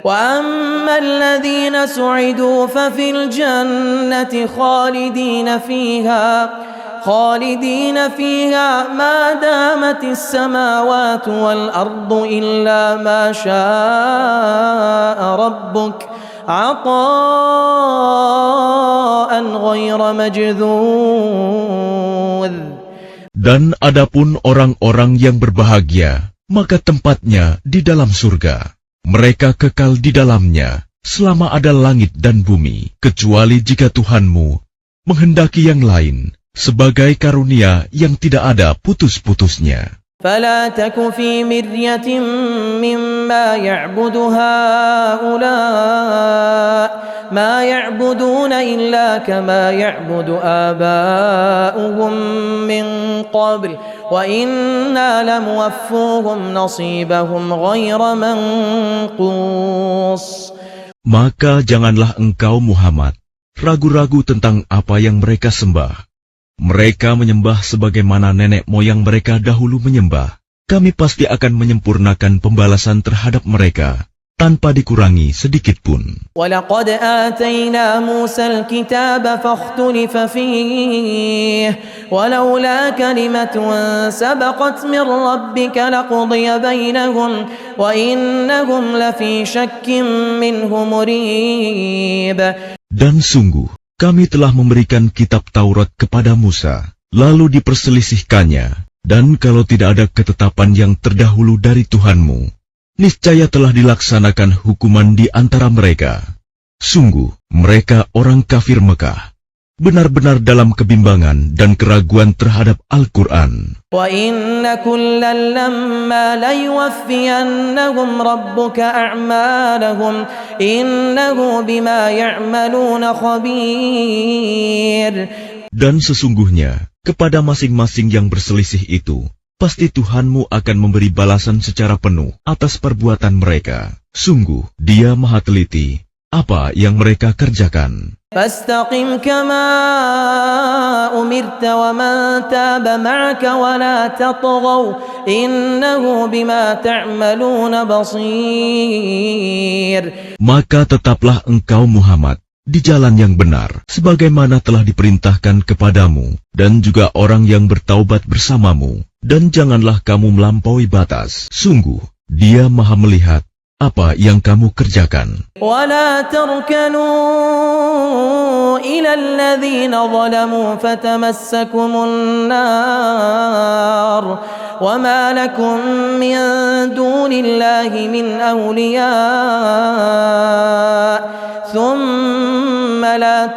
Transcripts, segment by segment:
وأما الذين سعدوا ففي الجنة خالدين فيها ما دامت السماوات والأرض إلا ما شاء ربك عطاء غير مجذوذ. Dan adapun orang-orang yang berbahagia, maka tempatnya di dalam surga. Mereka kekal di dalamnya selama ada langit dan bumi, kecuali jika Tuhanmu menghendaki yang lain, sebagai karunia yang tidak ada putus-putusnya. فلا تك في مرية مما يعبد هؤلاء ما يعبدون إلا كما يعبد آباؤهم من قبل وإنا لموفوهم نصيبهم غير منقوص. Maka janganlah engkau Muhammad ragu-ragu tentang apa yang mereka sembah. Mereka menyembah sebagaimana nenek moyang mereka dahulu menyembah. Kami pasti akan menyempurnakan pembalasan terhadap mereka tanpa dikurangi sedikit pun. وَلَقَدْ آتَيْنَا مُوسَى الْكِتَابَ فَاخْتُلِفَ فِيهِ وَلَوْلَا كَلِمَةٌ سَبَقَتْ مِنْ رَبِّكَ لَقُضِيَ بَيْنَهُمْ وَإِنَّهُمْ لَفِي شَكٍّ مِنْهُ مُرِيبٍ. Dan sungguh, kami telah memberikan kitab Taurat kepada Musa, lalu diperselisihkannya, dan kalau tidak ada ketetapan yang terdahulu dari Tuhanmu, niscaya telah dilaksanakan hukuman di antara mereka. Sungguh, mereka orang kafir Mekah, benar-benar dalam kebimbangan dan keraguan terhadap Al-Quran. وَإِنَّ كُلًّا لَمَّا لَيُوَفِّيَنَّهُمْ رَبُّكَ أَعْمَالَهُمْ إِنَّهُ بِمَا يَعْمَلُونَ خَبِيرٌ. Dan sesungguhnya, kepada masing-masing yang berselisih itu, pasti Tuhanmu akan memberi balasan secara penuh atas perbuatan mereka. Sungguh, Dia Maha Teliti apa yang mereka kerjakan. فاستقم كما أمرت ومن تاب معك ولا تطغوا إنه بما تعملون بصير. Maka tetaplah engkau Muhammad di jalan yang benar, sebagaimana telah diperintahkan kepadamu, dan juga orang yang bertaubat bersamamu, dan janganlah kamu melampaui batas. Sungguh, Dia Maha melihat apa yang kamu kerjakan. ولا تركنوا إلى الذين ظلموا فتمسكم النار وما لكم من دون الله من أولياء ثم لا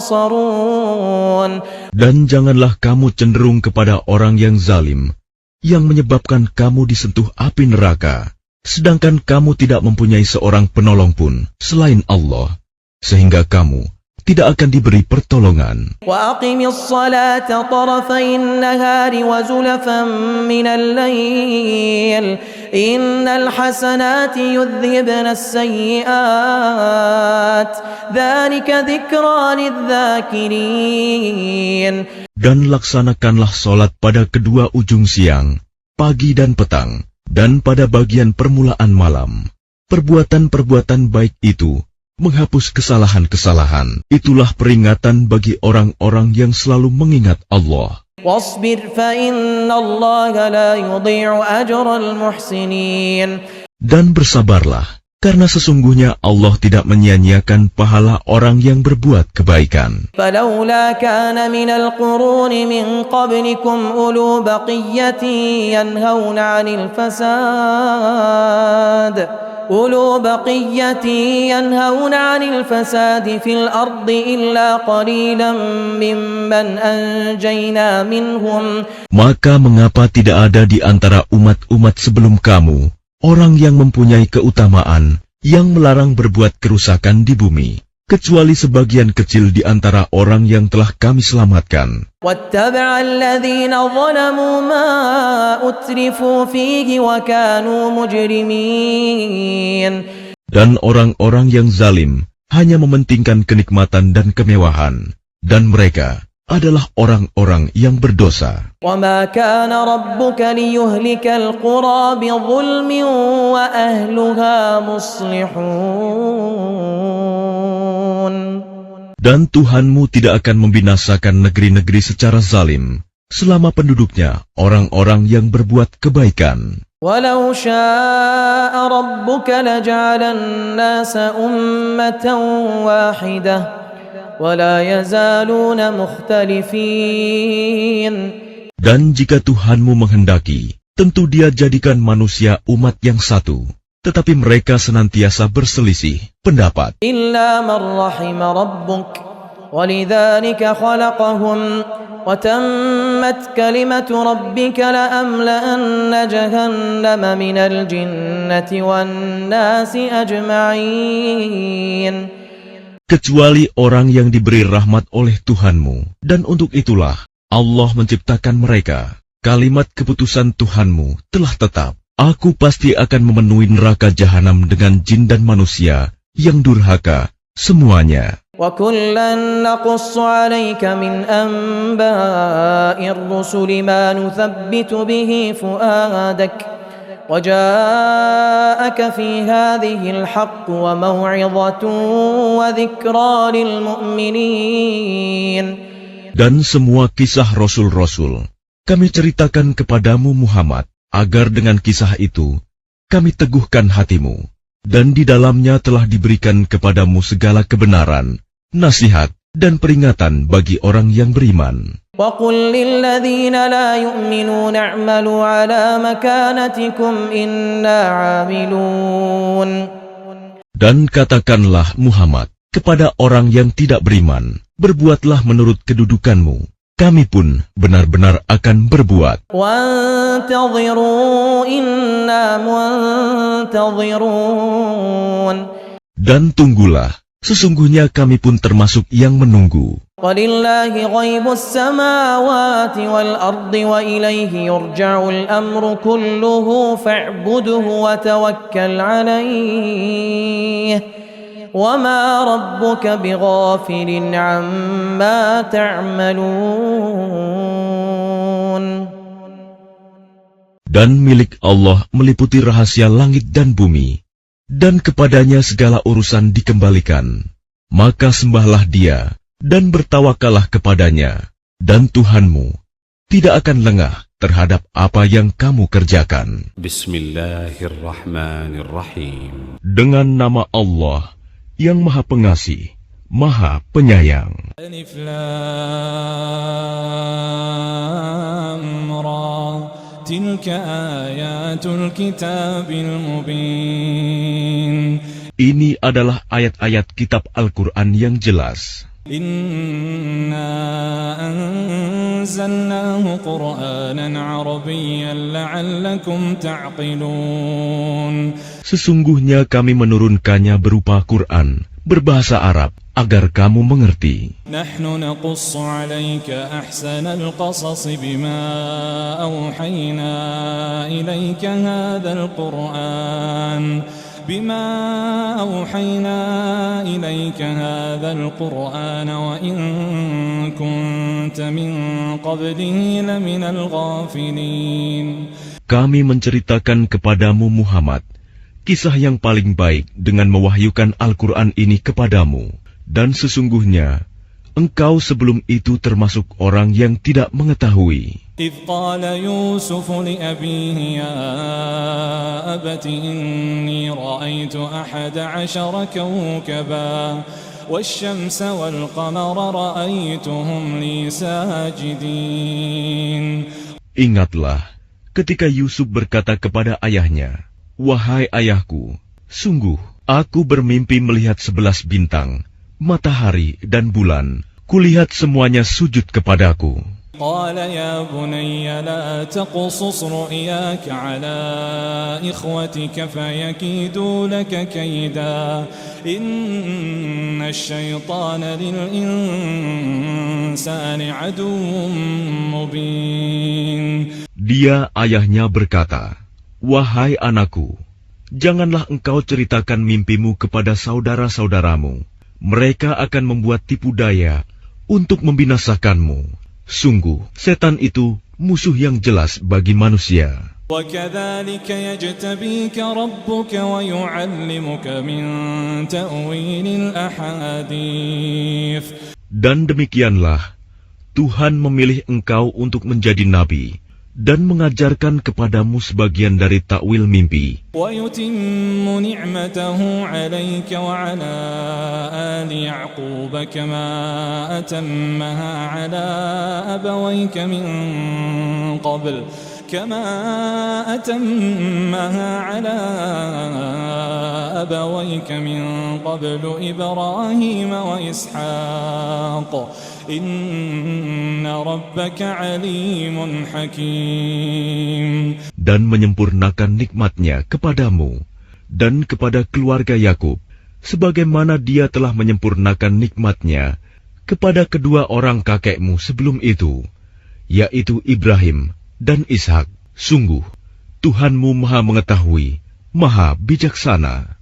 تنصرون. Dan janganlah kamu cenderung kepada orang yang zalim, yang menyebabkan kamu disentuh api neraka, sedangkan kamu tidak mempunyai seorang penolong pun selain Allah, sehingga kamu tidak akan diberi pertolongan. وَأَقِمِ الصَّلَاةَ طَرَفَيِ النَّهَارِ وَزُلَفًا مِنَ اللَّيْلِ إِنَّ الْحَسَنَاتِ يُذْهِبْنَ السَّيِّئَاتِ ذَلِكَ ذِكْرَى لِلذَّاكِرِينَ. Dan laksanakanlah solat pada kedua ujung siang, pagi dan petang, dan pada bagian permulaan malam. Perbuatan-perbuatan baik itu menghapus kesalahan-kesalahan. Itulah peringatan bagi orang-orang yang selalu mengingat Allah. وَاصْبِرْ فَإِنَّ اللَّهَ لَا يُضِيعُ أَجْرَ الْمُحْسِنِينَ. Dan bersabarlah, karena sesungguhnya Allah tidak menyia-nyiakan pahala orang yang berbuat kebaikan. فَلَوْلَا كَانَ مِنَ الْقُرُونِ مِنْ قَبْلِكُمْ أُولُو بَقِيَّةٍ ينهون عن الفساد في الأرض إلا قليلا ممن أنجينا منهم. Maka mengapa tidak ada di antara umat-umat sebelum kamu orang yang mempunyai keutamaan yang melarang berbuat kerusakan di bumi, kecuali sebagian kecil di antara orang yang telah kami selamatkan. وَاتَّبَعَ الَّذِينَ ظَلَمُوا مَا أُتْرِفُوا فِيهِ وَكَانُوا مُجْرِمِينَ. Dan orang-orang yang zalim hanya mementingkan kenikmatan dan kemewahan, dan mereka adalah orang-orang yang berdosa. وَمَا كَانَ رَبُّكَ لِيُهْلِكَ الْقُرَى بِظُلْمٍ وَأَهْلُهَا مُصْلِحُونَ. Dan Tuhanmu tidak akan membinasakan negeri-negeri secara zalim, selama penduduknya orang-orang yang berbuat kebaikan. وَلَوْ شَاءَ رَبُّكَ لَجَعَلَ النَّاسَ أُمَّةً وَاحِدَةً وَلَا يَزَالُونَ مُخْتَلِفِينَ. Dan jika Tuhanmu menghendaki, tentu Dia jadikan manusia umat yang satu, tetapi mereka senantiasa berselisih pendapat. إِلَّا مَنْ رَحِمَ رَبُّكَ وَلِذَلِكَ خَلَقَهُمْ وَتَمَّتْ كَلِمَةُ رَبِّكَ لَأَمْلَأَنَّ جَهَنَّمَ مِنَ الْجِنَّةِ وَالنَّاسِ أَجْمَعِينَ. Kecuali orang yang diberi rahmat oleh Tuhanmu, dan untuk itulah Allah menciptakan mereka. Kalimat keputusan Tuhanmu telah tetap. Aku pasti akan memenuhi neraka jahanam dengan jin dan manusia yang durhaka, semuanya. وَكُلًّا نَقُصُّ عَلَيْكَ مِنْ أَنْبَاءِ الرُّسُلِ مَا نُثَبِّتُ بِهِ فُؤَادَكَ وَجَاءَكَ فِي هَذِهِ الْحَقُّ وَمَوْعِظَةٌ وَذِكْرَى لِلْمُؤْمِنِينَ. Dan semua kisah Rasul-Rasul kami ceritakan kepadamu Muhammad, agar dengan kisah itu kami teguhkan hatimu, dan di dalamnya telah diberikan kepadamu segala kebenaran, nasihat, dan peringatan bagi orang yang beriman. وَقُلْ لِلَّذِينَ لَا يُؤْمِنُونَ اعْمَلُوا عَلَى مَكَانَتِكُمْ إِنَّا عَامِلُونَ. Dan katakanlah Muhammad kepada orang yang tidak beriman, berbuatlah menurut kedudukanmu, kami pun benar-benar akan berbuat. وَانْتَظِرُوا إِنَّا مُنْتَظِرُونَ. Dan tunggulah, sesungguhnya kami pun termasuk yang menunggu. وَلِلَّهِ غَيْبُ السَّمَاوَاتِ وَالْأَرْضِ وَإِلَيْهِ يُرْجَعُ الْأَمْرُ كُلُّهُ فَاعْبُدْهُ وَتَوَكَّلْ عَلَيْهِ وَمَا رَبُّكَ بِغَافِلٍ عَمَّا تَعْمَلُونَ. Dan milik Allah meliputi rahasia langit dan bumi, dan kepadanya segala urusan dikembalikan. Maka sembahlah Dia, dan bertawakallah kepadanya, dan Tuhanmu tidak akan lengah terhadap apa yang kamu kerjakan. Bismillahirrahmanirrahim. Dengan nama Allah yang Maha Pengasih, Maha Penyayang. Alif Lam Ra. Tilka ayatul kitabil mubin. Ini adalah ayat-ayat kitab Al-Quran yang jelas. Inna anzalnahu Qur'anan Arabiyyan la'allakum ta'qilun. Sesungguhnya kami menurunkannya berupa Quran berbahasa Arab agar kamu mengerti. Nahnu naqussu 'alaika ahsanal qasas bima awhayna ilayka hadzal Qur'an. بما أوحينا إليك هذا القرآن وإن كنت من قبله لمن الغافلين. Kami menceritakan kepadamu Muhammad kisah yang paling baik dengan mewahyukan Al-Quran ini kepadamu, dan sesungguhnya engkau sebelum itu termasuk orang yang tidak mengetahui. إذ قال يوسف لأبيه يا أبت إني رأيت 11 كوكبا والشمس والقمر رأيتهم لي ساجدين. Ingatlah ketika Yusuf berkata kepada ayahnya, "Wahai ayahku, sungguh aku bermimpi melihat 11 bintang, matahari dan bulan, kulihat semuanya sujud kepadaku." قال يا بني لا تقصص رؤياك على إخوتك فيكيدوا لك كيدا إن الشيطان للإنسان عدو مبين. Dia ayahnya berkata, "Wahai anakku, janganlah engkau ceritakan mimpimu kepada saudara-saudaramu. Mereka akan membuat tipu daya untuk membinasakanmu. Sungguh, setan itu musuh yang jelas bagi manusia. وكذلك يجتبيك ربك ويعلمك من تأويل الأحاديث. Dan demikianlah Tuhan memilih engkau untuk menjadi nabi dan mengajarkan kepadamu sebagian dari takwil mimpi. ويتم نعمته عليك وعلى آل يعقوب كما أتمها على أبويك من قبل إبراهيم وإسحاق إن ربك عليم حكيم. Dan menyempurnakan nikmat-Nya kepadamu dan kepada keluarga Yakub, sebagaimana Dia telah menyempurnakan nikmat-Nya kepada kedua orang kakekmu sebelum itu, yaitu Ibrahim dan Ishak. Sungguh, Tuhanmu Maha Mengetahui, Maha Bijaksana.